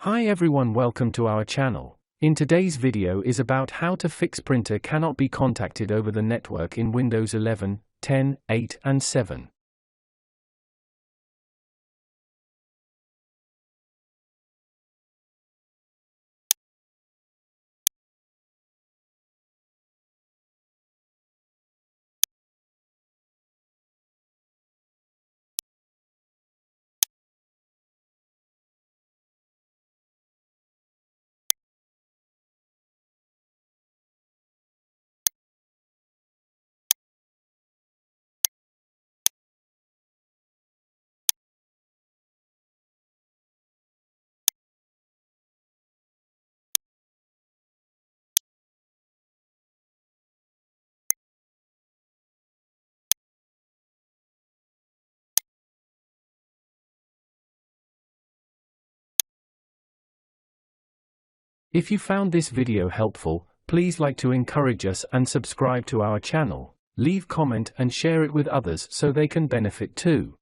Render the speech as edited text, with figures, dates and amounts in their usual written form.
Hi everyone, welcome to our channel. In today's video is about how to fix printer cannot be contacted over the network in Windows 11, 10, 8 and 7. If you found this video helpful, please like to encourage us and subscribe to our channel. Leave comment and share it with others so they can benefit too.